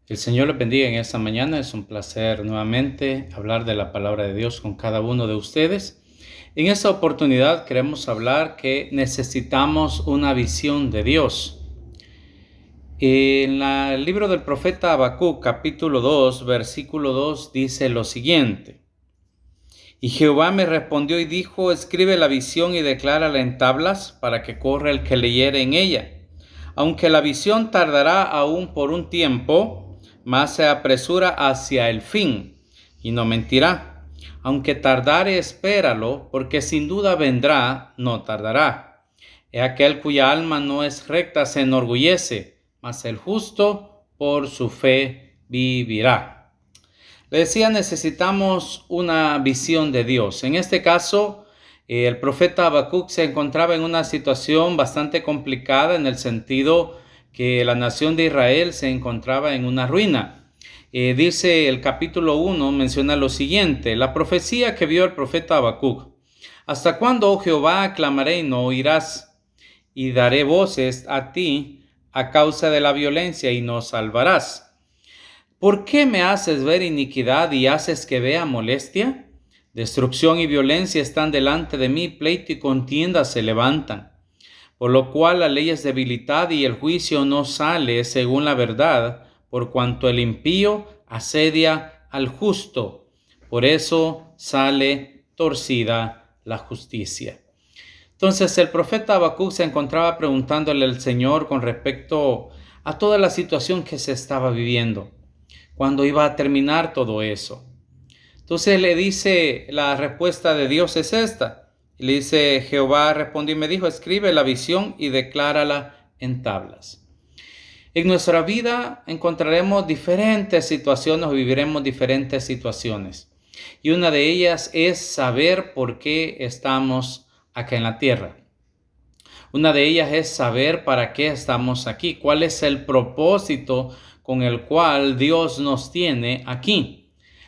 El Señor les bendiga en esta mañana. Es un placer nuevamente hablar de la palabra de Dios con cada uno de ustedes. En esta oportunidad queremos hablar que necesitamos una visión de Dios. En el libro del profeta Habacuc, capítulo 2, versículo 2, dice lo siguiente. Y Jehová me respondió y dijo: escribe la visión y declárala en tablas, para que corra el que leyere en ella. Aunque la visión tardará aún por un tiempo, mas se apresura hacia el fin, y no mentirá. Aunque tardare, espéralo, porque sin duda vendrá, no tardará. He aquel cuya alma no es recta se enorgullece, mas el justo por su fe vivirá. Le decía, necesitamos una visión de Dios. En este caso, el profeta Habacuc se encontraba en una situación bastante complicada en el sentido que la nación de Israel se encontraba en una ruina. Dice el capítulo 1, menciona lo siguiente: la profecía que vio el profeta Habacuc. ¿Hasta cuándo, oh Jehová, clamaré y no oirás? Y daré voces a ti a causa de la violencia y no salvarás. ¿Por qué me haces ver iniquidad y haces que vea molestia? Destrucción y violencia están delante de mí, pleito y contienda se levantan. Por lo cual la ley es debilitada y el juicio no sale según la verdad, por cuanto el impío asedia al justo. Por eso sale torcida la justicia. Entonces el profeta Habacuc se encontraba preguntándole al Señor con respecto a toda la situación que se estaba viviendo. ¿Cuándo iba a terminar todo eso? Entonces le dice, la respuesta de Dios es esta. Le dice: Jehová respondió y me dijo: escribe la visión y declárala en tablas. En nuestra vida encontraremos diferentes situaciones o viviremos diferentes situaciones. Y una de ellas es saber por qué estamos acá en la tierra. Una de ellas es saber para qué estamos aquí, cuál es el propósito con el cual Dios nos tiene aquí.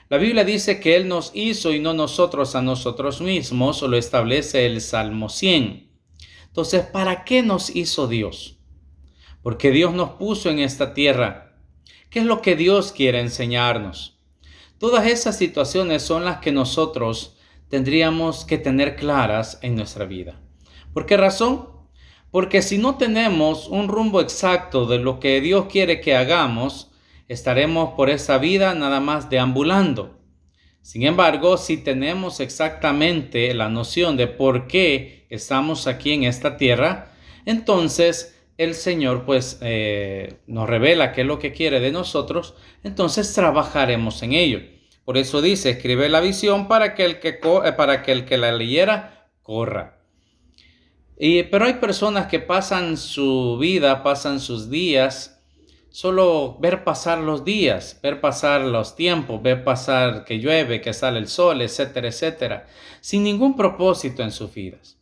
La Biblia dice que Él nos hizo y no nosotros a nosotros mismos, lo establece el Salmo 100. Entonces, ¿para qué nos hizo Dios? Porque Dios nos puso en esta tierra. ¿Qué es lo que Dios quiere enseñarnos? Todas esas situaciones son las que nosotros tendríamos que tener claras en nuestra vida. ¿Por qué razón? Porque si no tenemos un rumbo exacto de lo que Dios quiere que hagamos, estaremos por esa vida nada más deambulando. Sin embargo, si tenemos exactamente la noción de por qué estamos aquí en esta tierra, entonces el Señor nos revela qué es lo que quiere de nosotros, entonces trabajaremos en ello. Por eso dice: escribe la visión para que el que la leyera corra. Pero hay personas que pasan su vida, pasan sus días, solo ver pasar los días, ver pasar los tiempos, ver pasar que llueve, que sale el sol, etcétera, etcétera, sin ningún propósito en sus vidas.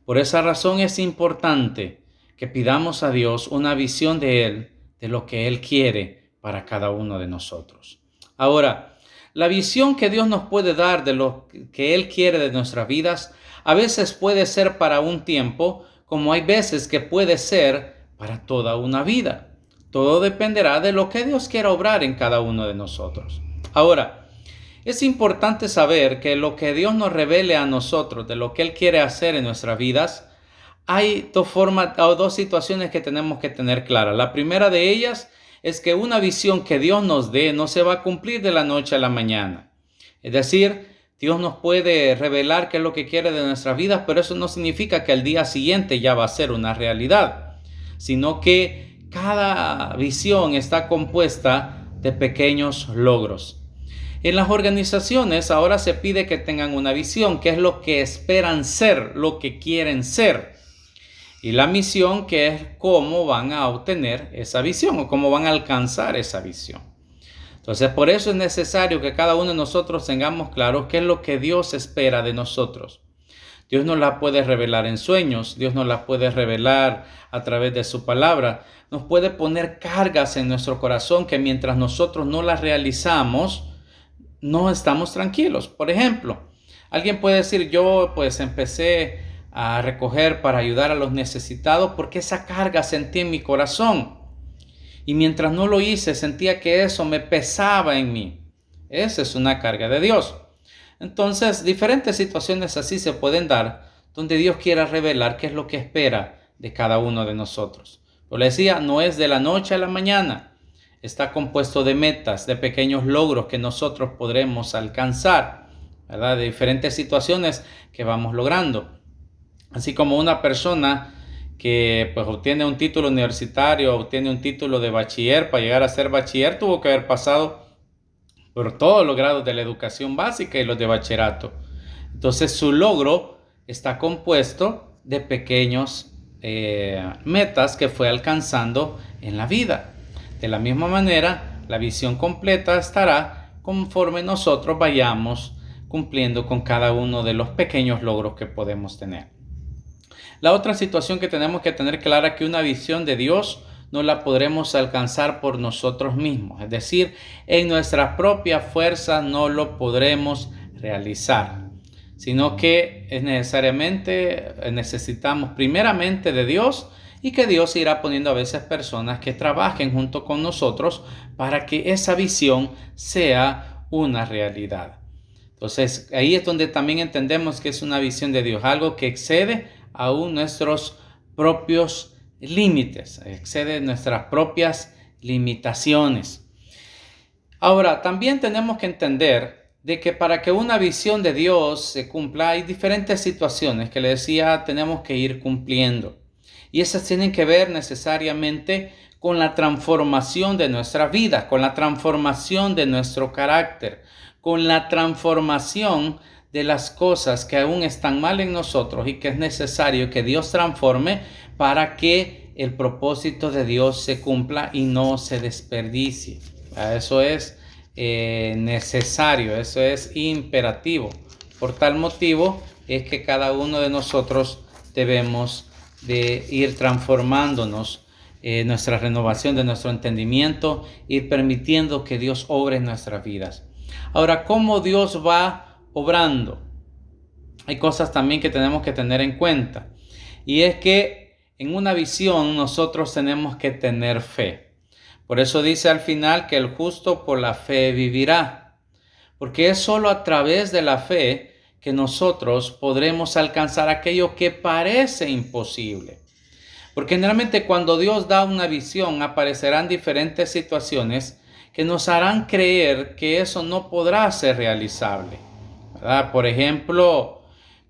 Por esa razón es importante que pidamos a Dios una visión de Él, de lo que Él quiere para cada uno de nosotros. Ahora, la visión que Dios nos puede dar de lo que Él quiere de nuestras vidas, a veces puede ser para un tiempo, como hay veces que puede ser para toda una vida. Todo dependerá de lo que Dios quiera obrar en cada uno de nosotros. Ahora, es importante saber que lo que Dios nos revele a nosotros, de lo que Él quiere hacer en nuestras vidas, hay dos situaciones que tenemos que tener claras. La primera de ellas es que una visión que Dios nos dé no se va a cumplir de la noche a la mañana. Es decir, Dios nos puede revelar qué es lo que quiere de nuestras vidas, pero eso no significa que al día siguiente ya va a ser una realidad, sino que cada visión está compuesta de pequeños logros. En las organizaciones ahora se pide que tengan una visión, que es lo que esperan ser, lo que quieren ser. Y la misión, que es cómo van a obtener esa visión o cómo van a alcanzar esa visión. Entonces, por eso es necesario que cada uno de nosotros tengamos claro qué es lo que Dios espera de nosotros. Dios nos la puede revelar en sueños, Dios nos la puede revelar a través de su palabra, nos puede poner cargas en nuestro corazón que mientras nosotros no las realizamos, no estamos tranquilos. Por ejemplo, alguien puede decir: yo empecé a recoger para ayudar a los necesitados porque esa carga sentí en mi corazón. Y mientras no lo hice, sentía que eso me pesaba en mí. Esa es una carga de Dios. Entonces, diferentes situaciones así se pueden dar, donde Dios quiera revelar qué es lo que espera de cada uno de nosotros. Yo le decía, no es de la noche a la mañana. Está compuesto de metas, de pequeños logros que nosotros podremos alcanzar, ¿verdad? De diferentes situaciones que vamos logrando. Así como una persona que pues obtiene un título universitario, obtiene un título de bachiller, para llegar a ser bachiller tuvo que haber pasado por todos los grados de la educación básica y los de bachillerato. Entonces su logro está compuesto de pequeños metas que fue alcanzando en la vida. De la misma manera, la visión completa estará conforme nosotros vayamos cumpliendo con cada uno de los pequeños logros que podemos tener. La otra situación que tenemos que tener clara es que una visión de Dios no la podremos alcanzar por nosotros mismos. Es decir, en nuestras propias fuerzas no lo podremos realizar, sino que necesariamente necesitamos primeramente de Dios, y que Dios irá poniendo a veces personas que trabajen junto con nosotros para que esa visión sea una realidad. Entonces, ahí es donde también entendemos que es una visión de Dios, algo que excede aún nuestros propios límites, excede nuestras propias limitaciones. Ahora, también tenemos que entender de que para que una visión de Dios se cumpla, hay diferentes situaciones que le decía tenemos que ir cumpliendo. Y esas tienen que ver necesariamente con la transformación de nuestra vida, con la transformación de nuestro carácter, con la transformación de las cosas que aún están mal en nosotros y que es necesario que Dios transforme para que el propósito de Dios se cumpla y no se desperdicie. Eso es necesario, eso es imperativo. Por tal motivo es que cada uno de nosotros debemos de ir transformándonos, nuestra renovación de nuestro entendimiento, ir permitiendo que Dios obre en nuestras vidas. Ahora, ¿cómo Dios va obrando? Hay cosas también que tenemos que tener en cuenta, y es que en una visión nosotros tenemos que tener fe. Por eso dice al final que el justo por la fe vivirá, porque es solo a través de la fe que nosotros podremos alcanzar aquello que parece imposible. Porque generalmente cuando Dios da una visión aparecerán diferentes situaciones que nos harán creer que eso no podrá ser realizable, ¿verdad? Por ejemplo,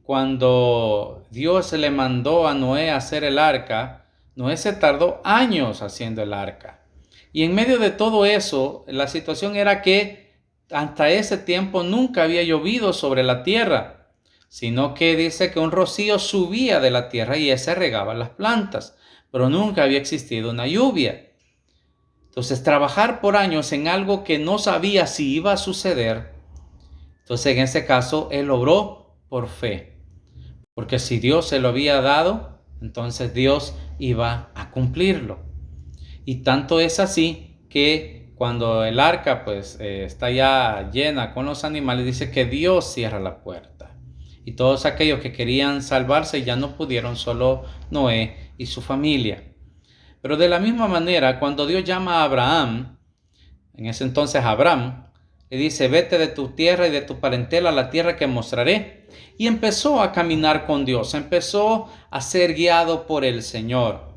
cuando Dios le mandó a Noé a hacer el arca, Noé se tardó años haciendo el arca. Y en medio de todo eso, la situación era que hasta ese tiempo nunca había llovido sobre la tierra, sino que dice que un rocío subía de la tierra y ese regaba las plantas, pero nunca había existido una lluvia. Entonces, trabajar por años en algo que no sabía si iba a suceder, entonces en ese caso él obró por fe, porque si Dios se lo había dado, entonces Dios iba a cumplirlo. Y tanto es así que cuando el arca está ya llena con los animales, dice que Dios cierra la puerta. Y todos aquellos que querían salvarse ya no pudieron, solo Noé y su familia. Pero de la misma manera, cuando Dios llama a Abraham, en ese entonces Abraham, le dice, vete de tu tierra y de tu parentela a la tierra que mostraré. Y empezó a caminar con Dios, empezó a ser guiado por el Señor.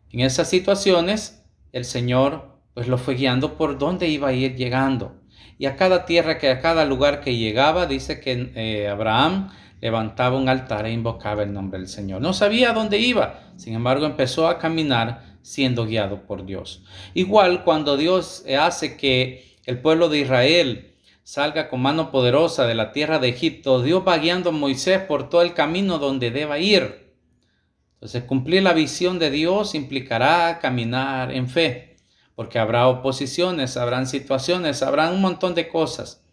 En esas situaciones, el Señor lo fue guiando por dónde iba a ir llegando. Y a cada tierra, a cada lugar que llegaba, dice que Abraham levantaba un altar e invocaba el nombre del Señor. No sabía a dónde iba, sin embargo empezó a caminar siendo guiado por Dios. Igual cuando Dios hace que el pueblo de Israel salga con mano poderosa de la tierra de Egipto, Dios va guiando a Moisés por todo el camino donde deba ir. Entonces, cumplir la visión de Dios implicará caminar en fe, porque habrá oposiciones, habrán situaciones, habrá un montón de cosas,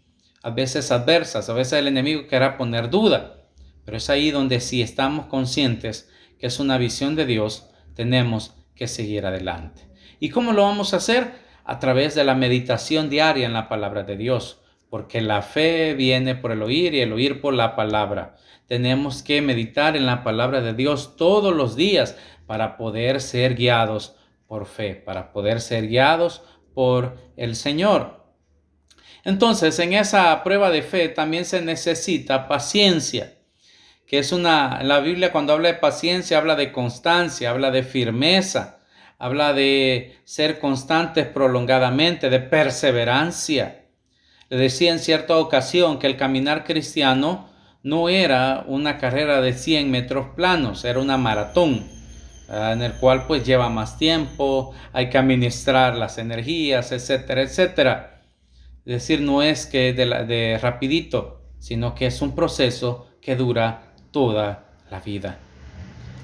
a veces adversas, a veces el enemigo querrá poner duda, pero es ahí donde si estamos conscientes que es una visión de Dios, tenemos que seguir adelante. ¿Y cómo lo vamos a hacer? A través de la meditación diaria en la palabra de Dios, porque la fe viene por el oír y el oír por la palabra. Tenemos que meditar en la palabra de Dios todos los días para poder ser guiados por fe, para poder ser guiados por el Señor. Entonces, en esa prueba de fe también se necesita paciencia, que es la Biblia cuando habla de paciencia habla de constancia, habla de firmeza, habla de ser constantes prolongadamente, de perseverancia. Le decía en cierta ocasión que el caminar cristiano no era una carrera de 100 metros planos, era una maratón, en el cual pues lleva más tiempo, hay que administrar las energías, etcétera, etcétera. Es decir, no es que de rapidito, sino que es un proceso que dura toda la vida.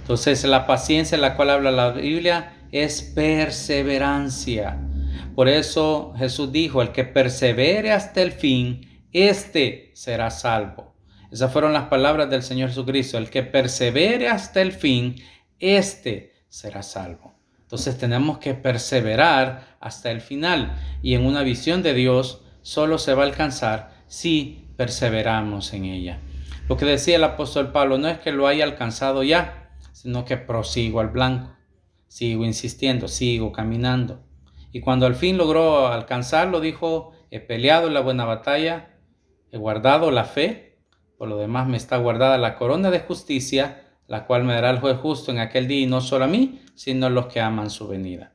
Entonces, la paciencia en la cual habla la Biblia es perseverancia. Por eso Jesús dijo, el que persevere hasta el fin, éste será salvo. Esas fueron las palabras del Señor Jesucristo. El que persevere hasta el fin, éste será salvo. Entonces tenemos que perseverar hasta el final. Y en una visión de Dios solo se va a alcanzar si perseveramos en ella. Lo que decía el apóstol Pablo no es que lo haya alcanzado ya, sino que prosigo al blanco. Sigo insistiendo, sigo caminando. Y cuando al fin logró alcanzarlo, dijo, he peleado la buena batalla, he guardado la fe, por lo demás me está guardada la corona de justicia, la cual me dará el juez justo en aquel día, y no solo a mí, sino a los que aman su venida.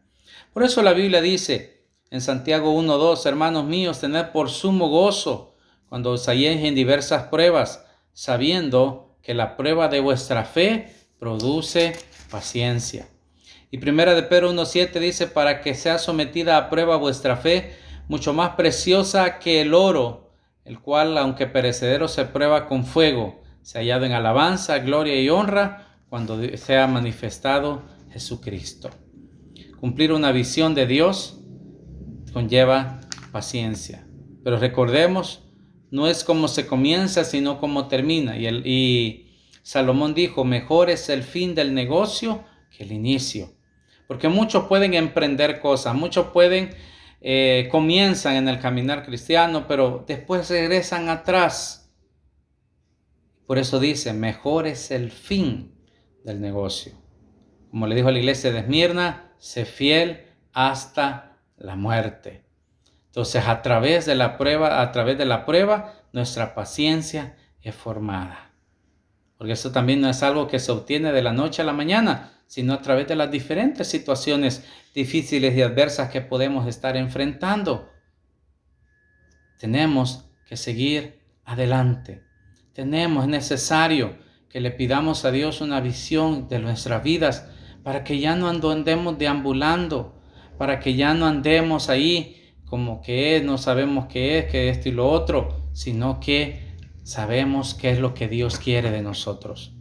Por eso la Biblia dice en Santiago 1:2, hermanos míos, tened por sumo gozo cuando os halléis en diversas pruebas, sabiendo que la prueba de vuestra fe produce paciencia. Y primera de Pedro 1:7 dice, para que sea sometida a prueba vuestra fe, mucho más preciosa que el oro, el cual, aunque perecedero, se prueba con fuego, se ha hallado en alabanza, gloria y honra cuando sea manifestado Jesucristo. Cumplir una visión de Dios conlleva paciencia. Pero recordemos, no es como se comienza, sino como termina. Y Salomón dijo, mejor es el fin del negocio que el inicio. Porque muchos pueden emprender cosas, muchos comienzan en el caminar cristiano, pero después regresan atrás. Por eso dice, mejor es el fin del negocio. Como le dijo a la iglesia de Esmirna, sé fiel hasta la muerte. Entonces, a través de la prueba, nuestra paciencia es formada. Porque eso también no es algo que se obtiene de la noche a la mañana, sino a través de las diferentes situaciones difíciles y adversas que podemos estar enfrentando. Tenemos que seguir adelante. Es necesario que le pidamos a Dios una visión de nuestras vidas para que ya no andemos deambulando, para que ya no andemos ahí como que no sabemos qué es, que esto y lo otro, sino que sabemos qué es lo que Dios quiere de nosotros.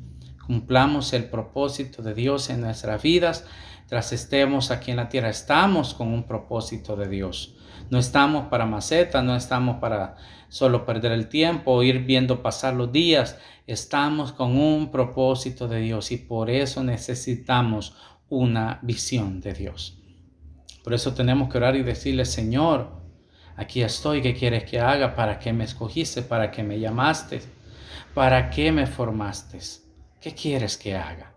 Cumplamos el propósito de Dios en nuestras vidas. Tras estemos aquí en la tierra, estamos con un propósito de Dios. No estamos para maceta, no estamos para solo perder el tiempo o ir viendo pasar los días. Estamos con un propósito de Dios y por eso necesitamos una visión de Dios. Por eso tenemos que orar y decirle, Señor, aquí estoy, ¿qué quieres que haga? ¿Para qué me escogiste? ¿Para qué me llamaste? ¿Para qué me formaste? ¿Qué quieres que haga?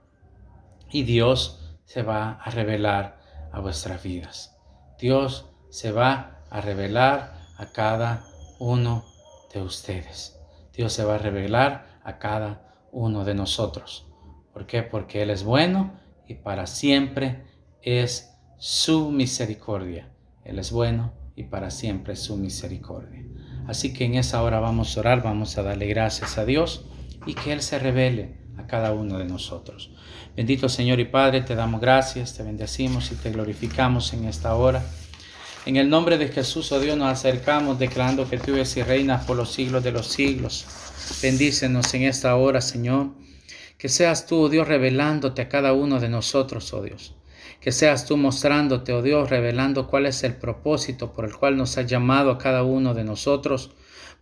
Y Dios se va a revelar a vuestras vidas. Dios se va a revelar a cada uno de ustedes. Dios se va a revelar a cada uno de nosotros. ¿Por qué? Porque Él es bueno y para siempre es su misericordia. Él es bueno y para siempre es su misericordia. Así que en esa hora vamos a orar, vamos a darle gracias a Dios y que Él se revele a cada uno de nosotros. Bendito Señor y Padre, te damos gracias, te bendecimos y te glorificamos en esta hora. En el nombre de Jesús, oh Dios, nos acercamos declarando que tú eres y reinas por los siglos de los siglos. Bendícenos en esta hora, Señor. Que seas tú, oh Dios, revelándote a cada uno de nosotros, oh Dios. Que seas tú mostrándote, oh Dios, revelando cuál es el propósito por el cual nos has llamado a cada uno de nosotros,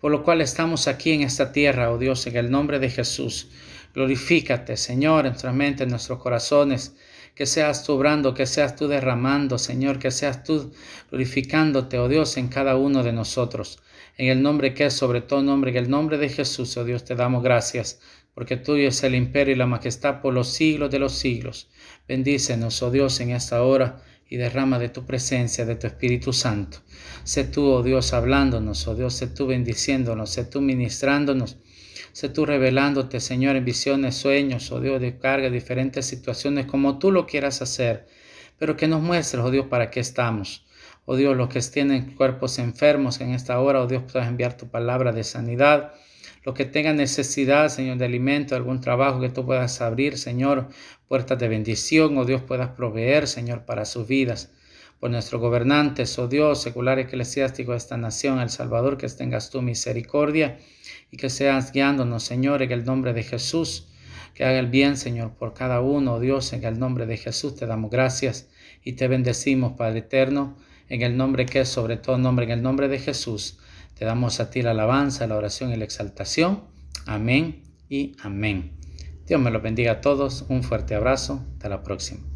por lo cual estamos aquí en esta tierra, oh Dios, en el nombre de Jesús. Glorifícate, Señor, en nuestra mente, en nuestros corazones. Que seas tú obrando, que seas tú derramando, Señor, que seas tú glorificándote, oh Dios, en cada uno de nosotros. En el nombre que es sobre todo nombre, en el nombre de Jesús, oh Dios, te damos gracias, porque tuyo es el imperio y la majestad por los siglos de los siglos. Bendícenos, oh Dios, en esta hora. y derrama de tu presencia, de tu Espíritu Santo. Sé tú, oh Dios, hablándonos, oh Dios, sé tú bendiciéndonos, sé tú ministrándonos, sé tú revelándote, Señor, en visiones, sueños, oh Dios, de carga, diferentes situaciones, como tú lo quieras hacer, pero que nos muestres, oh Dios, para qué estamos. Oh Dios, los que tienen cuerpos enfermos en esta hora, oh Dios, puedas enviar tu palabra de sanidad. Los que tengan necesidad, Señor, de alimento, algún trabajo que tú puedas abrir, Señor, puertas de bendición, oh Dios, puedas proveer, Señor, para sus vidas. Por nuestros gobernantes, oh Dios, secular eclesiástico de esta nación, El Salvador, que tengas tu misericordia y que seas guiándonos, Señor, en el nombre de Jesús. Que haga el bien, Señor, por cada uno, oh Dios, en el nombre de Jesús te damos gracias y te bendecimos, Padre eterno, en el nombre que es sobre todo nombre, en el nombre de Jesús. Te damos a ti la alabanza, la oración y la exaltación. Amén y amén. Dios me los bendiga a todos. Un fuerte abrazo. Hasta la próxima.